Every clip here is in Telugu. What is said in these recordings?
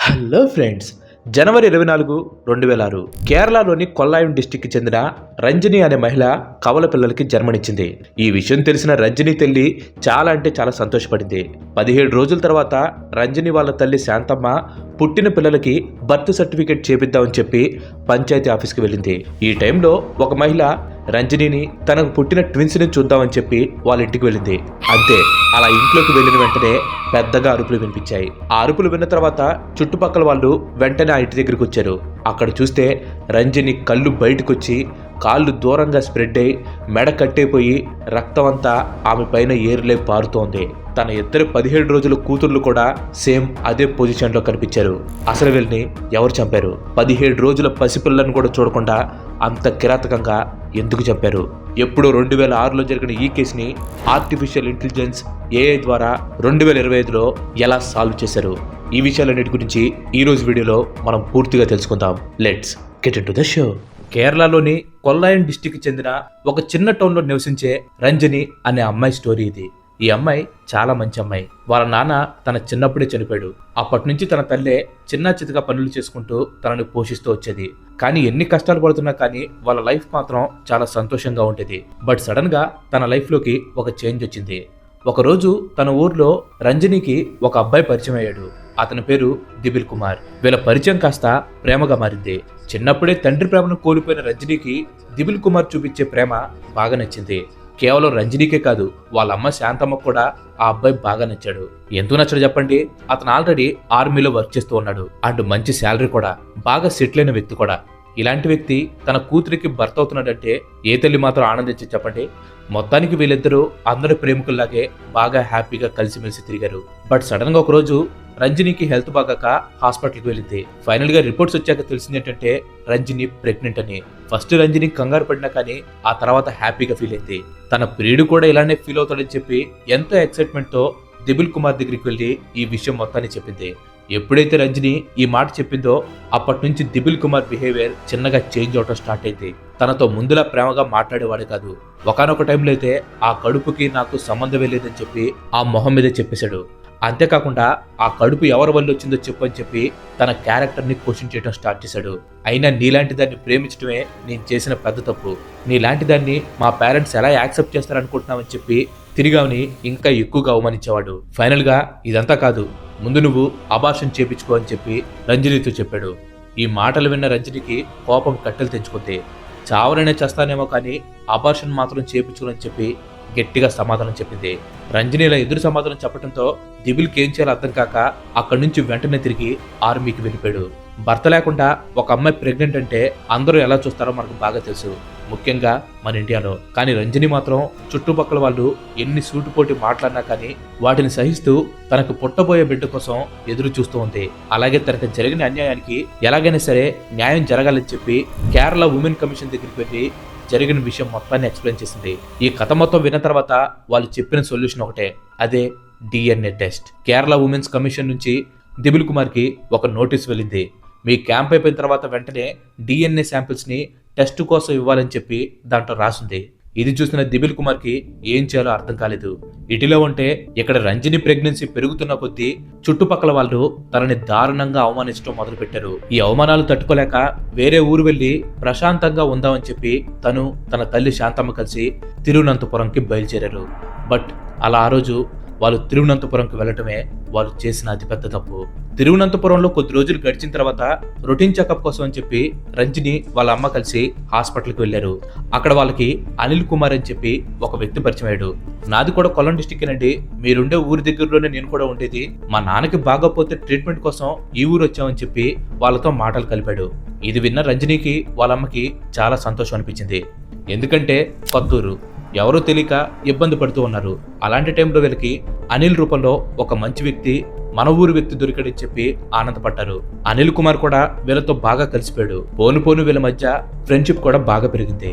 హలో ఫ్రెండ్స్, జనవరి 24, 2006 కేరళలోని కొల్లాయం డిస్టిక్కి చెందిన రంజని అనే మహిళ కవల పిల్లలకి జన్మనిచ్చింది. ఈ విషయం తెలిసిన రంజని తల్లి చాలా సంతోషపడింది. 17 రోజుల తర్వాత రంజని వాళ్ళ తల్లి శాంతమ్మ పుట్టిన పిల్లలకి బర్త్ సర్టిఫికేట్ చేపిద్దామని చెప్పి పంచాయతీ ఆఫీస్కి వెళ్ళింది. ఈ టైంలో ఒక మహిళ రంజనిని తనకు పుట్టిన ట్విన్స్ని చూద్దామని చెప్పి వాళ్ళ ఇంటికి వెళ్ళింది. అంతే, అలా ఇంట్లోకి వెళ్ళిన వెంటనే పెద్దగా అరుపులు వినిపించాయి. ఆ అరుపులు విన్న తర్వాత చుట్టుపక్కల వాళ్ళు వెంటనే ఆ ఇంటి దగ్గరికి వచ్చారు. అక్కడ చూస్తే రంజని కళ్ళు బయటకొచ్చి కాళ్ళు దూరంగా స్ప్రెడ్ అయి మెడ కట్టేపోయి రక్తం అంతా ఆమె పైన ఏరులే పారుతోంది. తన ఇద్దరు 17 రోజుల కూతుర్లు కూడా సేమ్ అదే పొజిషన్లో కనిపించారు. అసలు వీళ్ళని ఎవరు చంపారు? 17 రోజుల పసిపిల్లను కూడా చూడకుండా అంత కిరాతకంగా ఎందుకు చంపారు? ఎప్పుడో 2006లో జరిగిన ఈ కేసుని ఆర్టిఫిషియల్ ఇంటెలిజెన్స్ AI ద్వారా 2025లో ఎలా సాల్వ్ చేశారు? ఈ విషయాలన్నిటి గురించి ఈరోజు వీడియోలో మనం పూర్తిగా తెలుసుకుందాం. Let's get into the show. కేరళలోని కొల్లాయం డిస్టిక్కి చెందిన ఒక చిన్న టౌన్లో నివసించే రంజని అనే అమ్మాయి స్టోరీ ఇది. ఈ అమ్మాయి చాలా మంచి అమ్మాయి. వాళ్ళ నాన్న తన చిన్నప్పుడే చనిపోయాడు. అప్పటి నుంచి తన తల్లే చిన్న చితక పనులు చేసుకుంటూ తనని పోషిస్తూ వచ్చేది. కానీ ఎన్ని కష్టాలు పడుతున్నా కానీ వాళ్ళ లైఫ్ మాత్రం చాలా సంతోషంగా ఉండేది. బట్ సడన్ గా తన లైఫ్ లోకి ఒక చేంజ్ వచ్చింది. ఒకరోజు తన ఊర్లో రంజనికి ఒక అబ్బాయి పరిచయం అయ్యాడు. అతని పేరు దిబిల్ కుమార్. వీళ్ళ పరిచయం కాస్త ప్రేమగా మారింది. చిన్నప్పుడే తండ్రి ప్రేమను కోల్పోయిన రంజనికి దిబిల్ కుమార్ చూపించే ప్రేమ బాగా నచ్చింది. కేవలం రంజనీకే కాదు, వాళ్ళ అమ్మ శాంతమ్మ కూడా ఆ అబ్బాయి బాగా నచ్చాడు. ఎందుకు నచ్చడు చెప్పండి? అతను ఆల్రెడీ ఆర్మీలో వర్క్ చేస్తూ ఉన్నాడు. అండ్ మంచి శాలరీ కూడా, బాగా సెటిల్ అయిన వ్యక్తి కూడా. ఇలాంటి వ్యక్తి తన కూతురికి భర్త అవుతున్నాడంటే ఏ తల్లి మాత్రం ఆనందించి చెప్పండి. మొత్తానికి వీళ్ళిద్దరూ అందరి ప్రేమికుల్లాగే బాగా హ్యాపీగా కలిసిమెలిసి తిరిగారు. బట్ సడన్ గా ఒకరోజు రంజనికి హెల్త్ బాగాక హాస్పిటల్కి వెళ్ళింది. ఫైనల్ గా రిపోర్ట్స్ వచ్చాక తెలిసింది ఏంటంటే రంజని ప్రెగ్నెంట్ అని. ఫస్ట్ రంజని కంగారు పడినా కానీ ఆ తర్వాత హ్యాపీగా ఫీల్ అయింది. తన ప్రియుడు కూడా ఇలానే ఫీల్ అవుతాడని చెప్పి ఎంతో ఎక్సైట్మెంట్ తో దిబిల్ కుమార్ దగ్గరికి వెళ్ళి ఈ విషయం మొత్తాన్ని చెప్పింది. ఎప్పుడైతే రంజని ఈ మాట చెప్పిందో అప్పటి నుంచి దిబిల్ కుమార్ బిహేవియర్ చిన్నగా చేంజ్ అవటం స్టార్ట్ అయింది. తనతో ముందులా ప్రేమగా మాట్లాడేవాడు కాదు. ఒకానొక టైంలో అయితే ఆ కడుపుకి నాకు సంబంధం లేదని చెప్పి ఆ మొహం మీదే చెప్పేశాడు. అంతేకాకుండా ఆ కడుపు ఎవరి వల్ల వచ్చిందో చెప్పని చెప్పి తన క్యారెక్టర్ ని క్వశ్చన్ చేయడం స్టార్ట్ చేశాడు. అయినా నీలాంటి దాన్ని ప్రేమించడమే నేను చేసిన పెద్ద తప్పు. నీలాంటి దాన్ని మా పేరెంట్స్ ఎలా యాక్సెప్ట్ చేస్తారనుకుంటున్నామని చెప్పి తిరిగాని ఇంకా ఎక్కువగా అవమానించేవాడు. ఫైనల్ గా ఇదంతా కాదు, ముందు నువ్వు అబార్షన్ చేపించుకో అని చెప్పి రంజనితో చెప్పాడు. ఈ మాటలు విన్న రంజనికి కోపం కట్టెలు తెంచుకుంది. చావరనే చేస్తానేమో కానీ అబార్షన్ మాత్రం చేపించుకోని చెప్పి గట్టిగా సమాధానం చెప్పింది. రంజని ఇలా ఎదురు సమాధానం చెప్పడంతో దిబిల్కి ఏం చేయాలో అర్థం కాక అక్కడి నుంచి వెంటనే తిరిగి ఆర్మీకి వెళ్ళిపోయాడు. భర్త లేకుండా ఒక అమ్మాయి ప్రెగ్నెంట్ అంటే అందరూ ఎలా చూస్తారో మనకు బాగా తెలుసు, ముఖ్యంగా మన ఇండియాలో. కానీ రంజని మాత్రం చుట్టుపక్కల వాళ్ళు ఎన్ని సూటుపోటి మాట్లాడినా కానీ వాటిని సహిస్తూ తనకు పుట్టబోయే బిడ్డ కోసం ఎదురు చూస్తూ ఉంది. అలాగే తనకు జరిగిన అన్యాయానికి ఎలాగైనా సరే న్యాయం జరగాలని చెప్పి కేరళ ఉమెన్ కమిషన్ దగ్గరికి వెళ్ళి జరిగిన విషయం మొత్తాన్ని ఎక్స్ప్లెయిన్ చేసింది. ఈ కథ మొత్తం విన్న తర్వాత వాళ్ళు చెప్పిన సొల్యూషన్ ఒకటే, అదే DNA test. Kerala women's commission నుంచి దిబిల్ కుమార్ కి ఒక నోటీస్ వెళ్ళింది. మీ క్యాంప్ అయిపోయిన తర్వాత వెంటనే DNA శాంపిల్స్ ని టెస్ట్ కోసం ఇవ్వాలని చెప్పి దాంట్లో రాసింది. ఇది చూసిన దిబిల్ కుమార్ కి ఏం చేయాలో అర్థం కాలేదు. ఇటిలో ఉంటే ఇక్కడ రంజని ప్రెగ్నెన్సీ పెరుగుతున్న కొద్దీ చుట్టుపక్కల వాళ్ళు తనని దారుణంగా అవమానించడం మొదలు పెట్టారు. ఈ అవమానాలు తట్టుకోలేక వేరే ఊరు వెళ్లి ప్రశాంతంగా ఉందామని చెప్పి తను తన తల్లి శాంతమ్మ కలిసి తిరువనంతపురంకి బయలుదేరారు. బట్ అలా ఆ రోజు వాళ్ళు తిరువనంతపురంకి వెళ్లటమే వాళ్ళు చేసిన అతిపెద్ద తప్పు. తిరువనంతపురంలో కొద్ది రోజులు గడిచిన తర్వాత రొటీన్ చెకప్ కోసం అని చెప్పి రంజని వాళ్ళ అమ్మ కలిసి హాస్పిటల్కి వెళ్లారు. అక్కడ వాళ్ళకి అనిల్ కుమార్ అని చెప్పి ఒక వ్యక్తి పరిచయం అయ్యాడు. నాది కూడా కొల్లం డిస్టిక్ అండి, మీరుండే ఊరి దగ్గరలోనే నేను కూడా ఉండేది. మా నాన్నకి బాగోపోతే ట్రీట్మెంట్ కోసం ఈ ఊరు వచ్చామని చెప్పి వాళ్ళతో మాటలు కలిపాడు. ఇది విన్న రంజనికి వాళ్ళ అమ్మకి చాలా సంతోషం అనిపించింది. ఎందుకంటే కొత్తూరు, ఎవరో తెలియక ఇబ్బంది పడుతూ ఉన్నారు. అలాంటి టైంలో వీళ్ళకి అనిల్ రూపంలో ఒక మంచి వ్యక్తి, మన ఊరు వ్యక్తి దొరికాడని చెప్పి ఆనందపడ్డారు. అనిల్ కుమార్ కూడా వీళ్ళతో బాగా కలిసిపోయాడు. పోను వీళ్ళ మధ్య ఫ్రెండ్షిప్ కూడా బాగా పెరిగింది.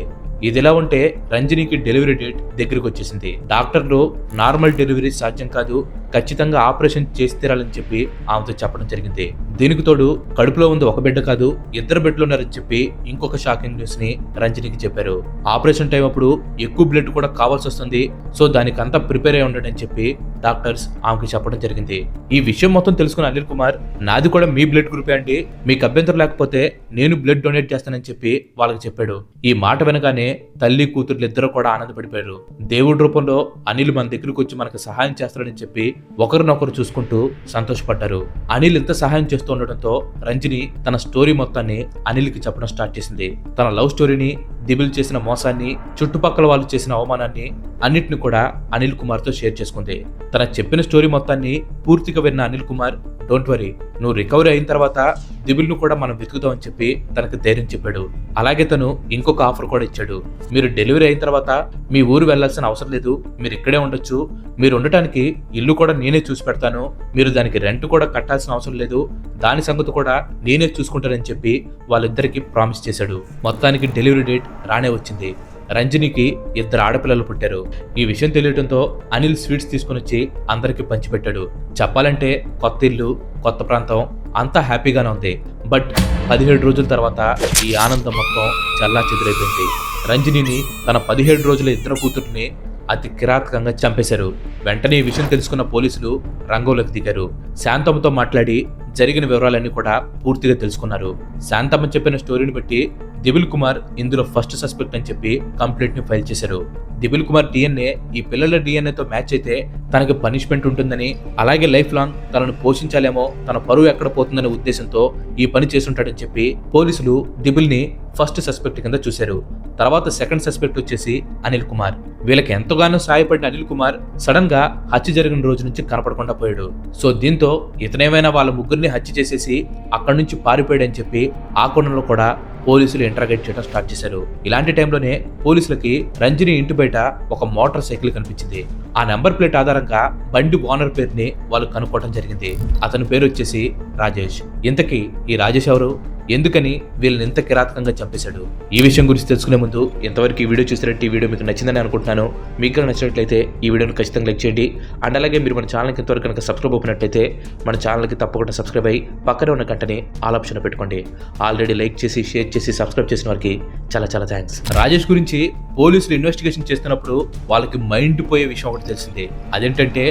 ఇదిలా ఉంటే రంజనికి డెలివరీ డేట్ దగ్గరికి వచ్చేసింది. డాక్టర్లు నార్మల్ డెలివరీ సాధ్యం కాదు, ఖచ్చితంగా ఆపరేషన్ చేసి తీరాలని చెప్పి ఆమెతో చెప్పడం జరిగింది. దీనికి తోడు కడుపులో ఉంది ఒక బిడ్డ కాదు 2 బిడ్డలు ఉన్నారని చెప్పి ఇంకొక షాకింగ్ న్యూస్ ని రంజనికి చెప్పారు. ఆపరేషన్ టైం అప్పుడు ఎక్కువ బ్లడ్ కూడా కావాల్సి వస్తుంది, సో దానికి అంతా ప్రిపేర్ అయి ఉండడం చెప్పి డాక్టర్స్ ఆమెకి చెప్పడం జరిగింది. ఈ విషయం మొత్తం తెలుసుకున్న అనిల్ కుమార్, నాది కూడా మీ బ్లడ్ గ్రూపే అండి, మీకు అభ్యంతరం లేకపోతే నేను బ్లడ్ డొనేట్ చేస్తానని చెప్పి వాళ్ళకి చెప్పాడు. ఈ మాట వినగానే తల్లి కూతుర్లు ఇద్దరు కూడా ఆనందపడిపోయారు. దేవుడి రూపంలో అనిల్ మన దగ్గరకు వచ్చి మనకు సహాయం చేస్తాడని చెప్పి ఒకరినొకరు చూసుకుంటూ సంతోషపడ్డారు. అనిల్ ఇంత సహాయం చేస్తూ ఉండడంతో రంజని తన స్టోరీ మొత్తాన్ని అనిల్ కి చెప్పడం స్టార్ట్ చేసింది. తన లవ్ స్టోరీని, దిబిల్ చేసిన మోసాన్ని, చుట్టుపక్కల వాళ్ళు చేసిన అవమానాన్ని అన్నిటిని కూడా అనిల్ కుమార్ తో షేర్ చేసుకుంది. తన చెప్పిన స్టోరీ మొత్తాన్ని పూర్తిగా విన్న అనిల్ కుమార్, డోంట్ వరీ, నువ్వు రికవరీ అయిన తర్వాత దిబిల్ ను కూడా మనం వెతుకుతామని చెప్పి తనకు ధైర్యం చెప్పాడు. అలాగే తను ఇంకొక ఆఫర్ కూడా ఇచ్చాడు. మీరు డెలివరీ అయిన తర్వాత మీ ఊరు వెళ్లాల్సిన అవసరం లేదు, మీరు ఇక్కడే ఉండొచ్చు, మీరు ఉండటానికి ఇల్లు కూడా నేనే చూసి పెడతాను, మీరు దానికి రెంట్ కూడా కట్టాల్సిన అవసరం లేదు, దాని సంగతి కూడా నేనే చూసుకుంటానని చెప్పి వాళ్ళిద్దరికి ప్రామిస్ చేశాడు. మొత్తానికి డెలివరీ డేట్ రానే వచ్చింది. రంజనికి 2 ఆడపిల్లలు పుట్టారు. ఈ విషయం తెలియడంతో అనిల్ స్వీట్స్ తీసుకుని వచ్చి అందరికి పంచిపెట్టాడు. చెప్పాలంటే కొత్త ఇల్లు, కొత్త ప్రాంతం అంతా హ్యాపీగానే ఉంది. బట్ 17 రోజుల తర్వాత ఈ ఆనందం మొత్తం చల్లా చెదిరైపోయింది. రంజనిని తన 17 రోజుల 2 కూతుర్ని అతి కిరాతకంగా చంపేశారు. వెంటనే ఈ విషయం తెలుసుకున్న పోలీసులు రంగంలోకి దిగారు. శాంతమ్మతో మాట్లాడి జరిగిన వివరాలన్నీ కూడా పూర్తిగా తెలుసుకున్నారు. శాంతమ్మ చెప్పిన స్టోరీని బట్టి దిబిల్ కుమార్ ఇందులో ఫస్ట్ సస్పెక్ట్ అని చెప్పి కంప్లైంట్ ని ఫైల్ చేశారు. దిబిల్ కుమార్ డిఎన్ఏ ఈ పిల్లల డిఎన్ఏతో మ్యాచ్ అయితే తనకు పనిష్మెంట్ ఉంటుందని, అలాగే లైఫ్ లాంగ్ తనను పోషించాలేమో, తన పరువు ఎక్కడ పోతుందనే ఉద్దేశంతో ఈ పని చేసుంటాడని చెప్పి పోలీసులు దిబిల్ ని ఫస్ట్ సస్పెక్ట్ కింద చూశారు. తర్వాత సెకండ్ సస్పెక్ట్ వచ్చేసి అనిల్ కుమార్. వీళ్ళకి ఎంతగానో సాయపడిన అనిల్ కుమార్ సడన్ గా హత్య జరిగిన రోజు నుంచి కనపడకుండా పోయాడు. సో దీంతో ఇతనేమైనా వాళ్ళ ముగ్గురిని హత్య చేసేసి అక్కడి నుంచి పారిపోయాడని చెప్పి ఆ కోణంలో కూడా పోలీసులు ఇంటరాగేట్ చేయడం స్టార్ట్ చేశారు. ఇలాంటి టైంలోనే పోలీసులకి రంజని ఇంటి బయట ఒక మోటార్ సైకిల్ కనిపించింది. ఆ నెంబర్ ప్లేట్ ఆధారంగా బండి ఓనర్ పేరుని వాళ్ళు కనుక్కోవడం జరిగింది. అతని పేరు వచ్చేసి రాజేష్. ఇంతకీ ఈ రాజేష్ ఎవరు, ఎందుకని వీళ్ళని ఇంత కిరాతకంగా చంపేశాడు? ఈ విషయం గురించి తెలుసుకునే ముందు ఇంతవరకు ఈ వీడియో చూసినట్టు ఈ వీడియో మీకు నచ్చిందని అనుకుంటున్నాను. మీకు నచ్చినట్లయితే ఈ వీడియోని ఖచ్చితంగా లైక్ చేయండి. అండ్ అలాగే మీరు మన ఛానల్కి ఇంతవరకు కనుక సబ్స్క్రైబ్ అయినట్లయితే మన ఛానల్కి తప్పకుండా సబ్స్క్రైబ్ అయ్యి పక్కనే ఉన్న గంటని ఆల్ ఆప్షన్ పెట్టుకోండి. ఆల్రెడీ లైక్ చేసి, షేర్ చేసి, సబ్స్క్రైబ్ చేసిన వారికి చాలా చాలా థ్యాంక్స్. రాజేష్ గురించి పోలీసులు ఇన్వెస్టిగేషన్ చేస్తున్నప్పుడు వాళ్ళకి మైండ్ పోయే విషయం ఒకటి తెలిసింది. అదేంటంటే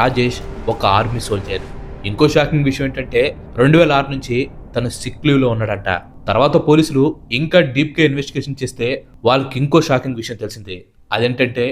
రాజేష్ ఒక ఆర్మీ సోల్జర్. ఇంకో షాకింగ్ విషయం ఏంటంటే 2006 నుంచి తను సిక్ లీవ్ లో ఉన్నాడంట. తర్వాత పోలీసులు ఇంకా డీప్ గా ఇన్వెస్టిగేషన్ చేస్తే వాళ్ళకి ఇంకో షాకింగ్ విషయం తెలిసింది. అదేంటంటే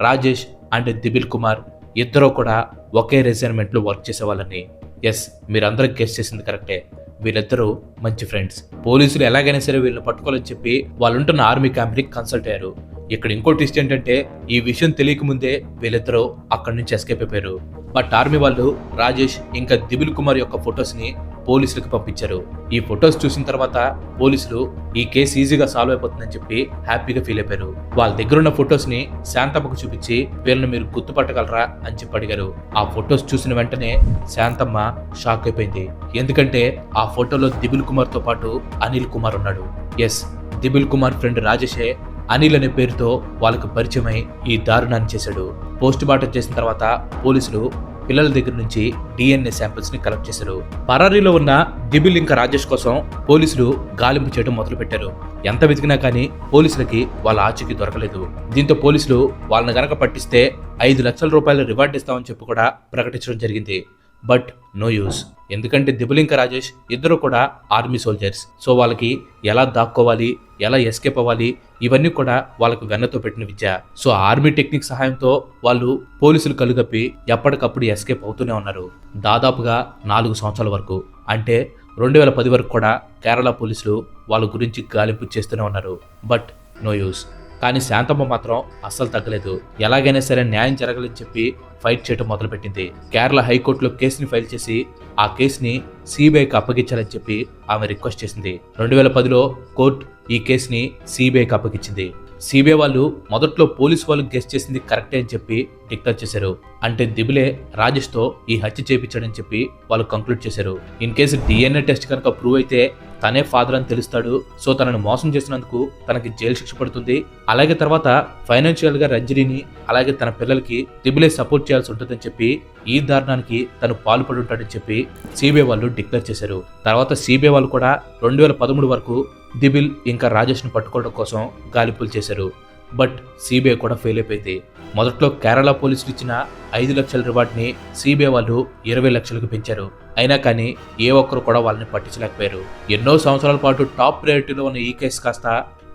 రాజేష్ అండ్ దిబిల్ కుమార్ ఇద్దరు కూడా ఒకే రెసిడెంట్ లో వర్క్ చేసేవాళ్ళని. ఎస్, మీరందరూ గెస్ చేసింది కరెక్టే, వీళ్ళిద్దరూ మంచి ఫ్రెండ్స్. పోలీసులు ఎలాగైనా సరే వీళ్ళని పట్టుకోవాలని చెప్పి వాళ్ళు ఉంటున్న ఆర్మీ క్యాంప్ ని కన్సల్ట్ అయ్యారు. ఇక్కడ ఇంకో ట్విస్ట్ ఏంటంటే ఈ విషయం తెలియక ముందే వీళ్ళిద్దరూ అక్కడి నుంచి ఎస్కేప్ అయిపోయారు. బట్ ఆర్మీ వాళ్ళు రాజేష్ ఇంకా దిబిల్ కుమార్ యొక్క ఫొటోస్ ని పోలీసులకు పంపించారు. ఈ ఫొటోస్ చూసిన తర్వాత పోలీసులు ఈ కేసు ఈజీగా సాల్వ్ అయిపోతుందని చెప్పి హ్యాపీగా ఫీల్ అయిపోయారు. వాళ్ళ దగ్గర ఉన్న ఫొటోస్ ని శాంతమ్మకు చూపించి వీళ్ళని మీరు గుర్తుపట్టగలరా అని చెప్పి అడిగారు. ఆ ఫొటోస్ చూసిన వెంటనే శాంతమ్మ షాక్ అయిపోయింది. ఎందుకంటే ఆ ఫోటోలో దిబిల్ కుమార్ తో పాటు అనిల్ కుమార్ ఉన్నాడు. ఎస్, దిబిల్ కుమార్ ఫ్రెండ్ రాజేషే అనిల్ అనే పేరుతో వాళ్ళకు పరిచయమై ఈ దారుణాన్ని చేశాడు. పోస్ట్ మార్టం చేసిన తర్వాత పోలీసులు పిల్లల దగ్గర నుంచి డిఎన్ఏ శాంపిల్స్ ని కలెక్ట్ చేశారు. పరారీలో ఉన్న దిబిల్ ఇంకా రాజేష్ కోసం పోలీసులు గాలింపు చేయడం మొదలు పెట్టారు. ఎంత వెతికినా కానీ పోలీసులకి వాళ్ళ ఆచూకీ దొరకలేదు. దీంతో పోలీసులు వాళ్ళని గనక పట్టిస్తే 5 లక్షల రూపాయల రివార్డ్ ఇస్తామని చెప్పి కూడా ప్రకటించడం జరిగింది. బట్ నో యూస్, ఎందుకంటే దిబిల్ ఇంకా రాజేష్ ఇద్దరు కూడా ఆర్మీ సోల్జర్స్. సో వాళ్ళకి ఎలా దాక్కోవాలి, ఎలా ఎస్కేప్ అవ్వాలి, ఇవన్నీ కూడా వాళ్ళకు వెన్నతో పెట్టిన విద్య. సో ఆర్మీ టెక్నిక్ సహాయంతో వాళ్ళు పోలీసులు కలుగప్పి ఎప్పటికప్పుడు ఎస్కేప్ అవుతూనే ఉన్నారు. దాదాపుగా 4 సంవత్సరాల వరకు, అంటే 2010 వరకు కూడా కేరళ పోలీసులు వాళ్ళ గురించి గాలింపు చేస్తూనే ఉన్నారు. But no use. కానీ శాంతమ్మ మాత్రం అస్సలు తగ్గలేదు. ఎలాగైనా సరే న్యాయం జరగాలని చెప్పి ఫైట్ చేయడం మొదలుపెట్టింది. కేరళ హైకోర్టులో కేసుని ఫైల్ చేసి ఆ కేసుని సిబిఐకి అప్పగించాలని చెప్పి ఆమె రిక్వెస్ట్ చేసింది. 2010లో కోర్టు ఈ కేసుని సిబిఐకి అప్పగించింది. సిబిఐ వాళ్ళు మొదట్లో పోలీసు వాళ్ళు గెస్ చేసింది కరెక్టే అని చెప్పి డిక్లేర్ చేశారు. అంటే దిబిలే రాజేష్ తో ఈ హత్య చేయించాడని చెప్పి వాళ్ళు కంక్లూడ్ చేశారు. ఇన్ కేసు డిఎన్ఏ టెస్ట్ కనుక ప్రూవ్ అయితే తనే ఫాదర్ అని తెలుస్తాడు. సో తనను మోసం చేసినందుకు తనకి జైలు శిక్ష పడుతుంది. అలాగే తర్వాత ఫైనాన్షియల్ గా రంజనిని అలాగే తన పిల్లలకి దిబిలే సపోర్ట్ చేయాల్సి ఉంటుందని చెప్పి ఈ దారుణానికి తను పాల్పడి ఉంటాడని చెప్పి సిబిఐ వాళ్ళు డిక్లేర్ చేశారు. తర్వాత సిబిఐ వాళ్ళు కూడా 2013 వరకు దిబిల్ ఇంకా రాజేష్ ను పట్టుకోవడం కోసం గాలింపులు చేశారు. బట్ సిబిఐ కూడా ఫెయిల్ అయిపోయింది. మొదట్లో కేరళ పోలీసులు ఇచ్చిన 5 లక్షల రివార్డ్ని సిబిఐ వాళ్ళు 20 లక్షలకు పెంచారు. అయినా కానీ ఏ ఒక్కరు కూడా వాళ్ళని పట్టించలేకపోయారు. ఎన్నో సంవత్సరాల పాటు టాప్ ప్రయారిటీలో ఉన్న ఈ కేసు కాస్త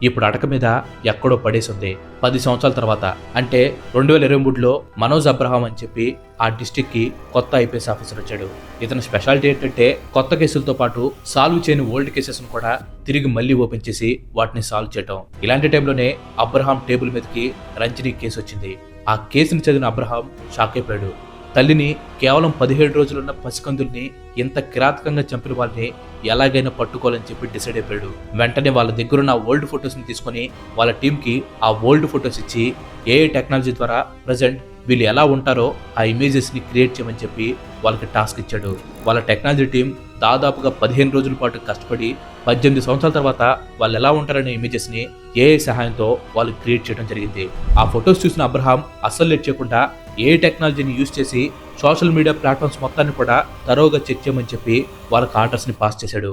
ఇప్పుడు అటక మీద ఎక్కడో పడేసింది. 10 సంవత్సరాల తర్వాత అంటే 2023లో మనోజ్ అబ్రహాం అని చెప్పి ఆ డిస్ట్రిక్ట్ కి కొత్త ఐపీఎస్ ఆఫీసర్ వచ్చాడు. ఇతని స్పెషాలిటీ ఏంటంటే కొత్త కేసులతో పాటు సాల్వ్ చేయని ఓల్డ్ కేసెస్ ను కూడా తిరిగి మళ్ళీ ఓపెన్ చేసి వాటిని సాల్వ్ చేయటం. ఇలాంటి టైంలోనే అబ్రహాం టేబుల్ మీదకి రంజని కేసు వచ్చింది. ఆ కేసుని చదివిన అబ్రహాం షాక్ అయిపోయాడు. తల్లిని కేవలం 17 రోజులున్న పసికందుల్ని ఇంత కిరాతకంగా చంపిన వాళ్ళని ఎలాగైనా పట్టుకోవాలని చెప్పి డిసైడ్ అయిపోయాడు. వెంటనే వాళ్ళ దగ్గరున్న ఓల్డ్ ఫొటోస్ని తీసుకొని వాళ్ళ టీంకి ఆ ఓల్డ్ ఫొటోస్ ఇచ్చి ఏఐ టెక్నాలజీ ద్వారా ప్రజెంట్ వీళ్ళు ఎలా ఉంటారో ఆ ఇమేజెస్ని క్రియేట్ చేయమని చెప్పి వాళ్ళకి టాస్క్ ఇచ్చాడు. వాళ్ళ టెక్నాలజీ టీం దాదాపుగా 15 రోజుల పాటు కష్టపడి 18 సంవత్సరాల తర్వాత వాళ్ళు ఎలా ఉంటారనే ఇమేజెస్ని ఏఐ సహాయంతో వాళ్ళు క్రియేట్ చేయడం జరిగింది. ఆ ఫొటోస్ చూసిన అబ్రహాం అస్సలు లేట్ చేయకుండా ఏఐ టెక్నాలజీని యూజ్ చేసి సోషల్ మీడియా ప్లాట్ఫామ్స్ మొత్తాన్ని కూడా తరోగా చెక్ చేయమని చెప్పి వాళ్ళకి ఆర్డర్స్ని పాస్ చేశాడు.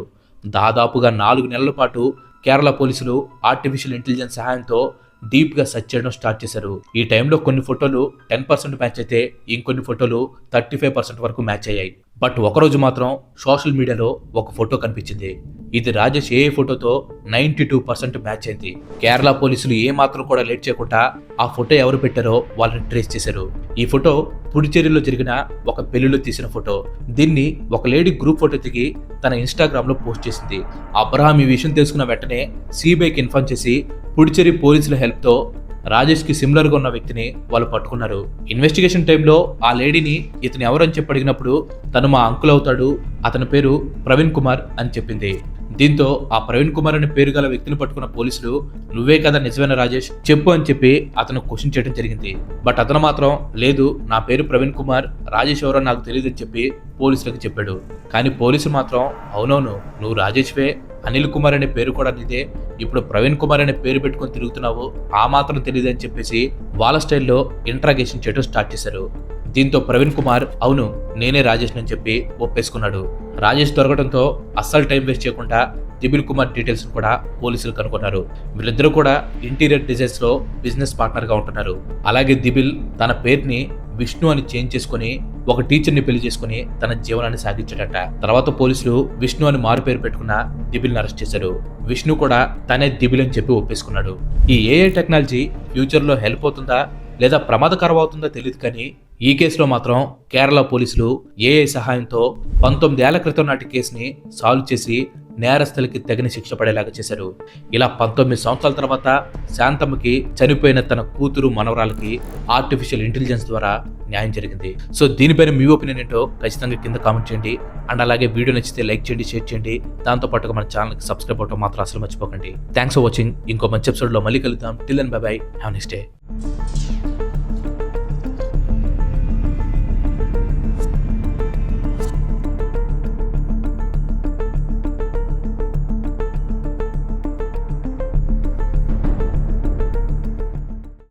దాదాపుగా 4 నెలల పాటు కేరళ పోలీసులు ఆర్టిఫిషియల్ ఇంటెలిజెన్స్ సహాయంతో డీప్ గా సెర్చ్ చేయడం స్టార్ట్ చేశారు. ఈ టైంలో కొన్ని ఫోటోలు 10% మ్యాచ్ అయితే ఇంకొన్ని ఫోటోలు 35% వరకు మ్యాచ్ అయ్యాయి. బట్ ఒకరోజు మాత్రం సోషల్ మీడియాలో ఒక ఫోటో కనిపించింది. ఇది రాజేష్ ఏఐ ఫోటోతో 92% మ్యాచ్ అయింది. కేరళ పోలీసులు ఏ మాత్రం కూడా లేట్ చేయకుండా ఆ ఫోటో ఎవరు పెట్టారో వాళ్ళని ట్రేస్ చేశారు. ఈ ఫోటో పుడుచేరిలో జరిగిన ఒక పెళ్లిలో తీసిన ఫోటో. దీన్ని ఒక లేడీ గ్రూప్ ఫోటో దిగి తన ఇన్స్టాగ్రామ్ లో పోస్ట్ చేసింది. అబ్రహాం ఈ విషయం తెలుసుకున్న వెంటనే సిబిఐకి ఇన్ఫార్మ్ చేసి పుడుచేరి పోలీసుల హెల్ప్ తో రాజేష్ కి సిమిలర్ గా ఉన్న వ్యక్తిని వాళ్ళు పట్టుకున్నారు. ఇన్వెస్టిగేషన్ టైంలో ఆ లేడీని ఇతను ఎవరని చెప్పి అడిగినప్పుడు తను మా అంకుల్ అవుతాడు, అతని పేరు ప్రవీణ్ కుమార్ అని చెప్పింది. దీంతో ఆ ప్రవీణ్ కుమార్ అనే పేరు గల వ్యక్తిని పట్టుకున్న పోలీసులు నువ్వే కదా నిజమైన రాజేష్ చెప్పు అని చెప్పి అతను క్వశ్చన్ చేయడం జరిగింది. బట్ అతను మాత్రం లేదు నా పేరు ప్రవీణ్ కుమార్, రాజేష్ ఎవరో నాకు తెలియదు అని చెప్పి పోలీసులకు చెప్పాడు. కానీ పోలీసులు మాత్రం అవునవును నువ్వు రాజేష్వే, అనిల్ కుమార్ అనే పేరు కూడా నీదే, ఇప్పుడు ప్రవీణ్ కుమార్ అనే పేరు పెట్టుకొని తిరుగుతున్నావు, ఆ మాత్రం తెలియదు అని చెప్పేసి వాళ్ళ స్టైల్లో ఇంట్రాగేషన్ చేయడం స్టార్ట్ చేశారు. దీంతో ప్రవీణ్ కుమార్ అవును నేనే రాజేష్ అని చెప్పి ఒప్పేసుకున్నాడు. రాజేష్ దొరకడంతో అస్సలు టైం వేస్ట్ చేయకుండా దిబిల్ కుమార్ డీటెయిల్స్ కూడా పోలీసులు కనుగొన్నారు. వీళ్ళిద్దరూ కూడా ఇంటీరియర్ డిజైన్స్ లో బిజినెస్ పార్ట్నర్ గా ఉంటున్నారు. అలాగే దిబిల్ తన పేరుని విష్ణు అని చేంజ్ చేసుకుని ఒక టీచర్ ని పెళ్లి చేసుకుని తన జీవనాన్ని సాగించాడట. తర్వాత పోలీసులు విష్ణు అని మారు పేరు పెట్టుకున్న దిబిల్ ని అరెస్ట్ చేశారు. విష్ణు కూడా తనే దిబిల్ అని చెప్పి ఒప్పేసుకున్నాడు. ఈ ఏఐ టెక్నాలజీ ఫ్యూచర్ లో హెల్ప్ అవుతుందా లేదా ప్రమాదకరం అవుతుందో తెలియదు, కానీ ఈ కేసులో మాత్రం కేరళ పోలీసులు ఏఐ సహాయంతో 19 ఏళ్ల క్రితం నాటి కేసుని సాల్వ్ చేసి నేరస్తులకి తగిన శిక్ష పడేలాగా చేశారు. ఇలా 19 సంవత్సరాల తర్వాత శాంతమ్మకి చనిపోయిన తన కూతురు మనవరాలకి ఆర్టిఫిషియల్ ఇంటెలిజెన్స్ ద్వారా న్యాయం జరిగింది. సో దీనిపైన మీ ఒపీనియన్ ఏంటో ఖచ్చితంగా కింద కామెంట్ చేయండి. అండ్ అలాగే వీడియో నచ్చితే లైక్ చేయండి, షేర్ చేయండి. దాంతో పాటుగా మన ఛానల్కి సబ్స్క్రైబ్ అవ్వడం మాత్రం అసలు మర్చిపోకండి. Thanks for watching. ఇంకో మంచి ఎపిసోడ్లో మళ్ళీ కలుద్దాం. Till then bye bye, have a nice day.